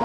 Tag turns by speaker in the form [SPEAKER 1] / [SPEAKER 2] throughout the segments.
[SPEAKER 1] Ở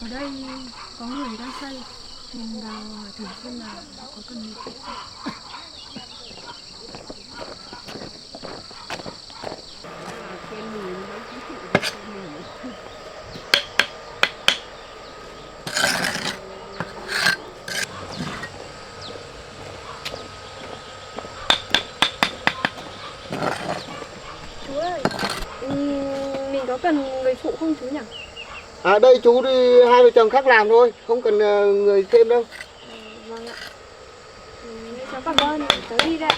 [SPEAKER 1] đây có người đang xây, mình vào hỏi thử xem là có cần gì không. Chú ơi, mình có cần người phụ không chú nhỉ?
[SPEAKER 2] À đây chú đi hai vợ chồng khác làm thôi, không cần người thêm đâu.
[SPEAKER 1] Vâng ạ. Cháu cảm ơn, tớ đi đây.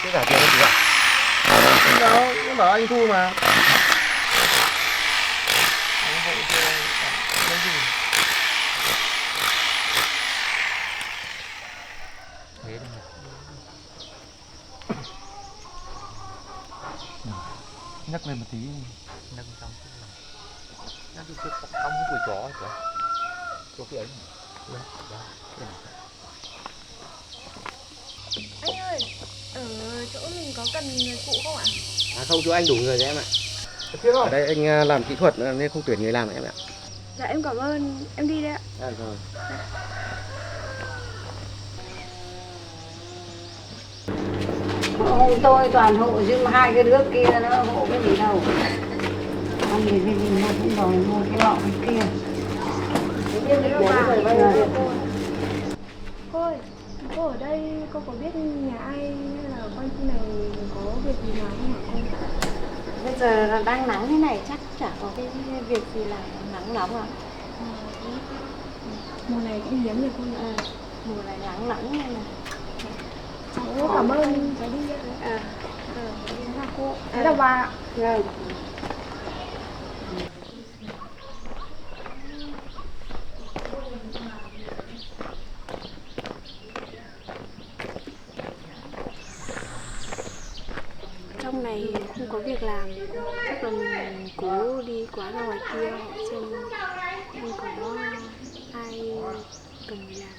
[SPEAKER 2] Cái giả tiền đấy chú ạ? Đâu, nó bảo anh thu mà.
[SPEAKER 3] Thế đây nhỉ? Nhắc lên một tí. Nâng trong cái này. Nhắc cái cong cái của chó kìa. Có cái ấy này. Đây, đó, cái này.
[SPEAKER 1] Anh ơi, ở chỗ mình có cần người phụ không ạ?
[SPEAKER 2] À không chú, anh đủ người rồi em ạ. Ở đây anh làm kỹ thuật nên không tuyển người làm em ạ.
[SPEAKER 1] Dạ em cảm ơn, em đi đây ạ.
[SPEAKER 2] À, rồi.
[SPEAKER 4] Hộ tôi toàn hộ nhưng hai cái đứa kia nó hộ cái gì đâu. Ăn gì thì mình mua cũng rồi, mua cái lọ cái kia.
[SPEAKER 1] Cô ơi, cô ở đây cô có biết nhà ai hay là quanh khu này có việc gì làm không hả cô?
[SPEAKER 4] Bây giờ là đang nắng thế này chắc chả có cái việc gì làm, nắng lắm ạ.
[SPEAKER 1] Mùa này cũng hiếm rồi cô nhỉ? mùa này nắng nắng như này. Cháu cảm ơn cháu đi ạ. Thế là cô. Thế là bà.
[SPEAKER 4] Rồi.
[SPEAKER 1] Trong này không có việc làm, chắc là mình cố đi quán ra ngoài kia xem không có ai cần người làm.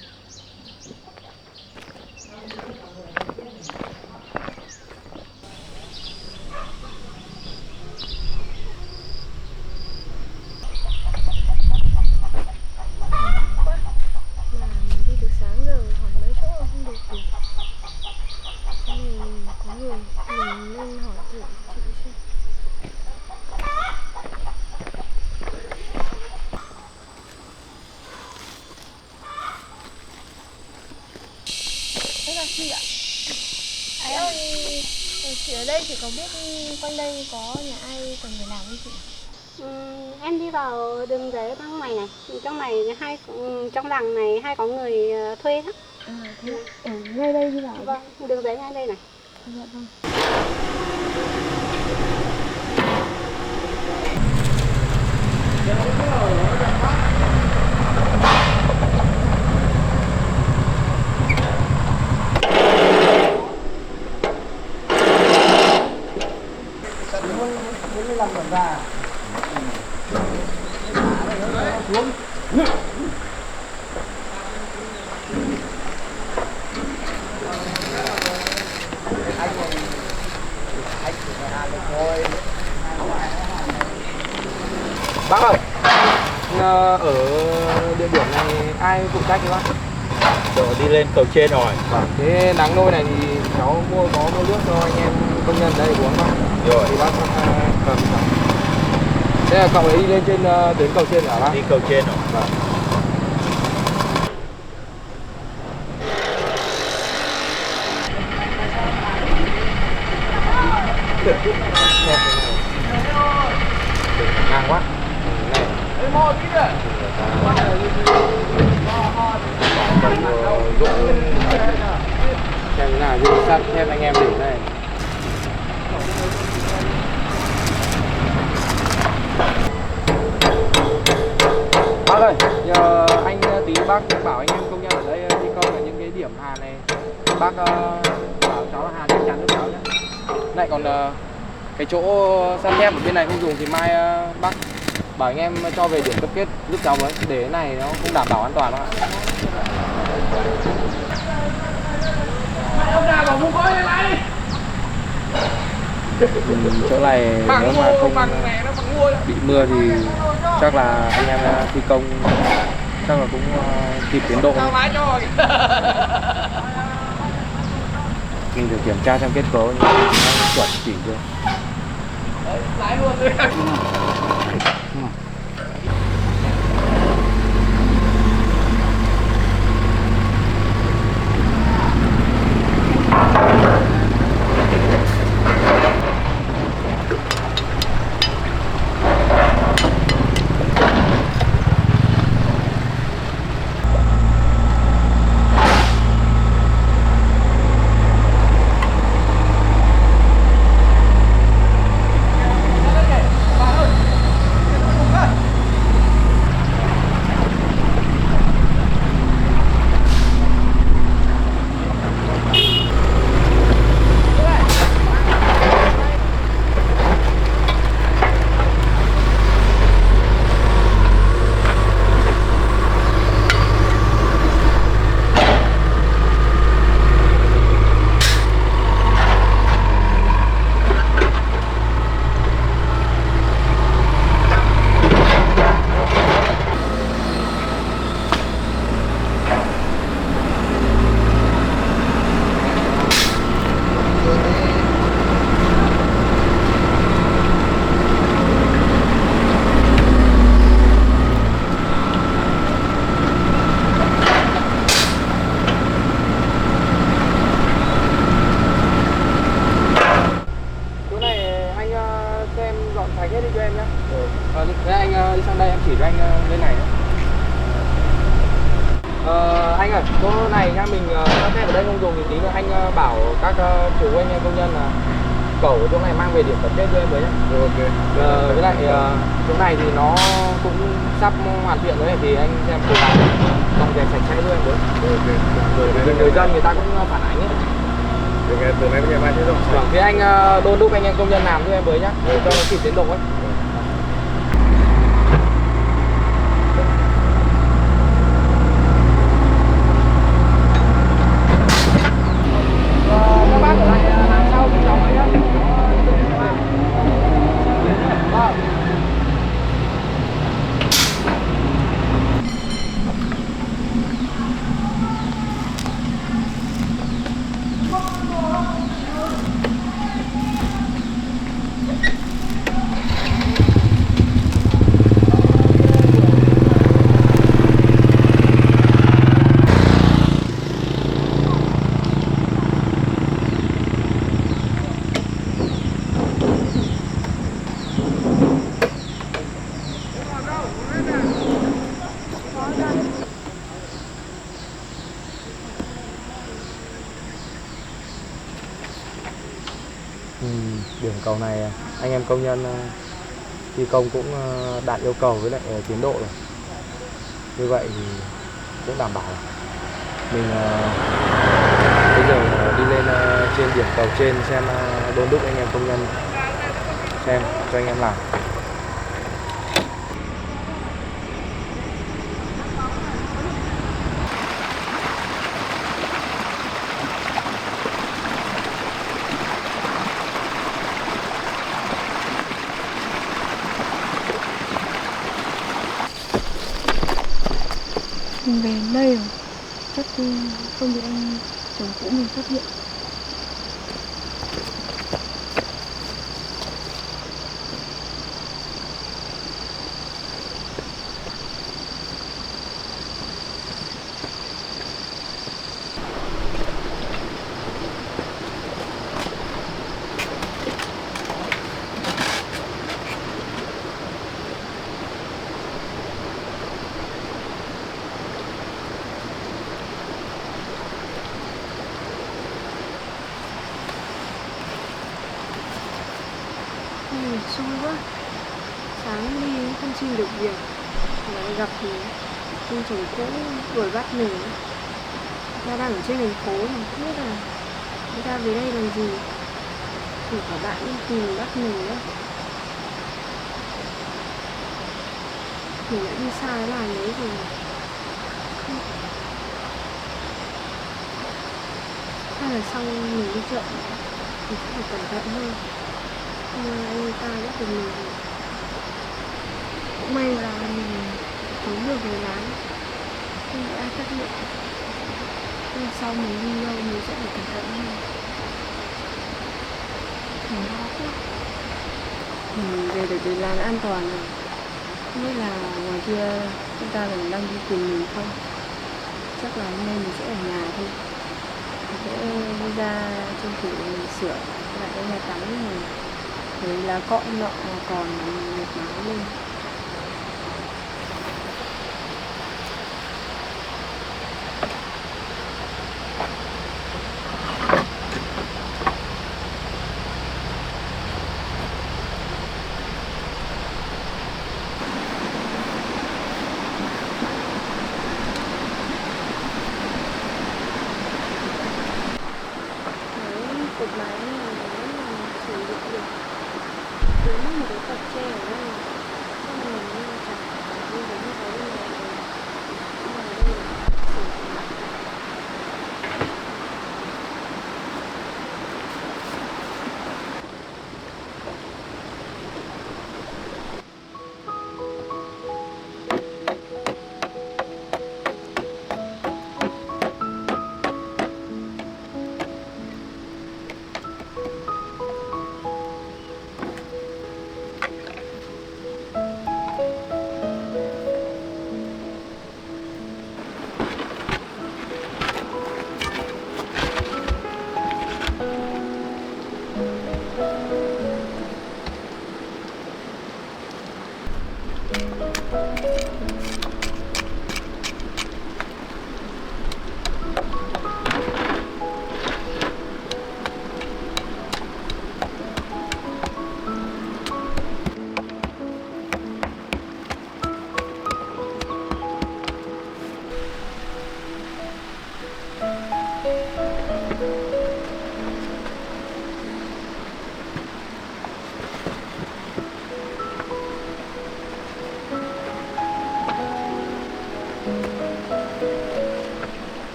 [SPEAKER 1] Mà mình đi từ sáng giờ hỏi mấy chỗ không được việc. Cho nên có người mình nên hỏi thử chị xem. Thế là chị ạ. Ấy ơi, chị ở đây chị có biết quanh đây có nhà ai cần người làm không chị?
[SPEAKER 5] Em đi vào đường giấy trong này này, trong làng này hay có người thuê đó.
[SPEAKER 1] Thế ở ngay đây như nào?
[SPEAKER 5] Vâng, đường giấy ngay đây này.
[SPEAKER 1] Dạ vâng.
[SPEAKER 2] Bác ơi, ở địa điểm này ai phụ trách thế bác?
[SPEAKER 3] Rồi đi lên cầu trên rồi.
[SPEAKER 2] Vâng, thế nắng nôi này thì cháu có mua nước cho anh em công nhân đây uống không?
[SPEAKER 3] Rồi.
[SPEAKER 2] Thì bác cầm. Thế là cậu ấy đi lên trên tuyến cầu trên hả bác?
[SPEAKER 3] Đi cầu trên rồi.
[SPEAKER 2] Vâng. Ngang quá. Này. Xem thế nào, săn thêm anh em đỉnh này. Bác ơi, nhờ anh tí bác bảo anh em công nhân ở đây thi công là những cái điểm hàn này. Bác bảo cháu là hàn chắc chắn giúp cháu nhé. Lại còn cái chỗ săn thép ở bên này không dùng thì mai bác bảo anh em cho về điểm tập kết giúp cháu với, để cái này nó không đảm bảo an toàn đâu ạ. Chỗ này nếu mà không bị mưa thì chắc là anh em thi công chắc là cũng kịp tiến độ. Mình được kiểm tra xem kết cấu nó chuẩn chỉ chưa. Lái luôn đi. ơi, chỗ này nha, mình sắp xếp ở đây không dùng thì tí nữa anh bảo các chủ anh em công nhân là cẩu chỗ này mang về điểm tập kết cho em với nhé.
[SPEAKER 3] Ok.
[SPEAKER 2] Với lại chỗ này thì nó cũng sắp hoàn thiện rồi thì anh xem cố gắng dọn dẹp sạch sẽ cho em với.
[SPEAKER 3] Ok.
[SPEAKER 2] Rồi người dân người ta cũng phản ánh ấy.
[SPEAKER 3] Từ nay đến ngày mai sẽ dọn sạch.
[SPEAKER 2] Vâng, thế anh đôn đúc anh em công nhân làm cho em với nhá, để cho nó kịp tiến độ ấy. Các bác ở lại làm sau thì cháu ấy nhá. Vâng. Điểm cầu này anh em công nhân thi công cũng đạt yêu cầu với lại tiến độ rồi. Như vậy thì cũng đảm bảo mình bây giờ đi lên trên điểm cầu trên xem đôn đúc anh em công nhân xem cho anh em làm.
[SPEAKER 1] Mình về đến đây rồi, chắc không bị anh chồng cũ mình phát hiện. Xui quá, sáng đi không xin được việc, lại gặp thì anh chồng cũ đuổi bắt mình. Ta đang ở trên thành phố mà không biết là người ta về đây làm gì, thì cả bạn đi tìm bắt mình nữa. Mình đã đi xa cái làn đấy rồi, hay là sau mình đi chợ mình sẽ phải cẩn thận hơn. Nhưng mà anh ta bắt được mình rồi. Cũng may là mình trốn được người lái, không bị ai phát hiện. Nhưng sau mình đi đâu mình sẽ phải cẩn thận hơn. Mình lo quá. Mình về được đến làn an toàn rồi. Không biết là ngoài kia chúng ta đang đi tìm mình không? Chắc là hôm nay mình sẽ ở nhà thôi. Mình sẽ đi ra trong tủ mình sửa lại cái nhà tắm này. Đấy là cọ nọ còn một máu lên. Cột mái này nó là sử dụng được. Đứng một cái tập tre ở đây.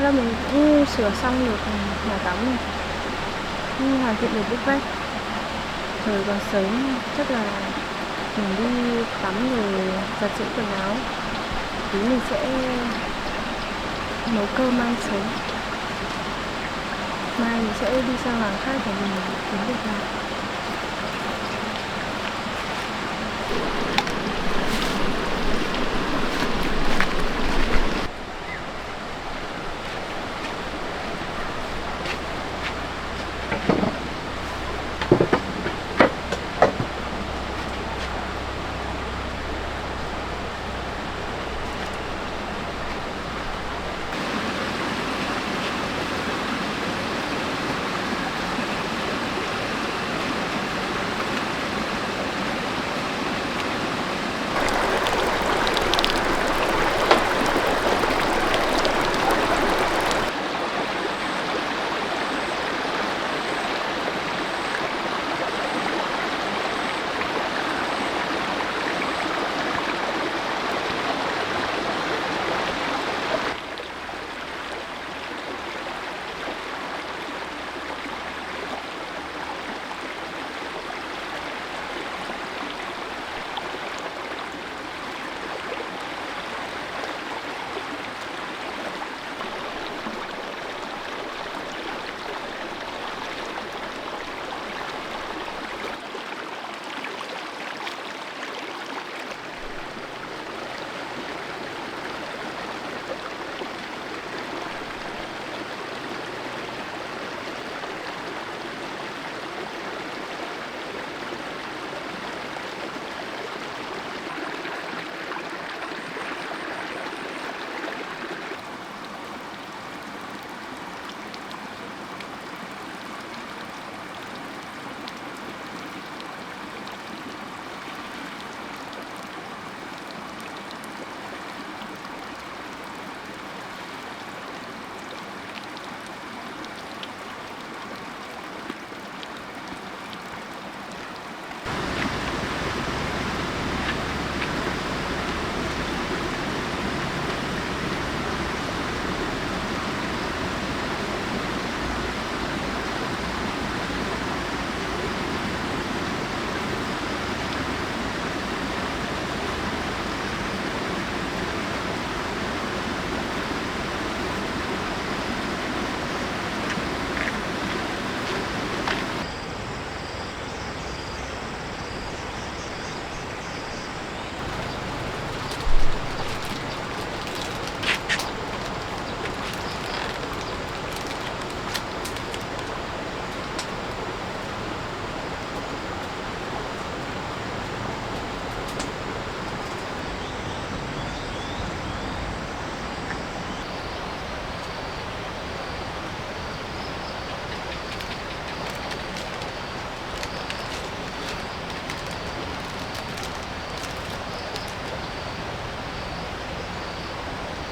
[SPEAKER 1] ra mình cũng sửa xong được nhà tắm này, cũng hoàn thiện được bức vách. Trời còn sớm, chắc là mình đi tắm rồi giặt giũ quần áo, tí mình sẽ nấu cơm ăn sớm. Mai mình sẽ đi sang làng khác để mình kiếm việc làm.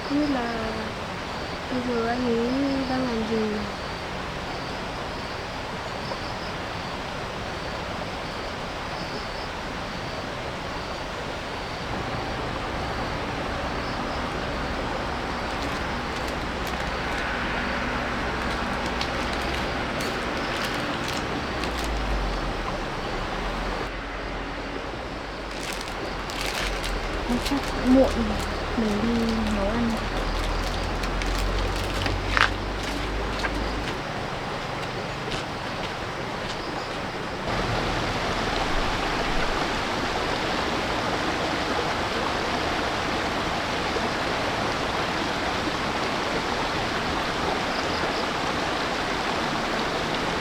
[SPEAKER 1] Không biết là bây giờ anh ấy đang làm gì. Chắc muộn rồi, mình đi nấu ăn.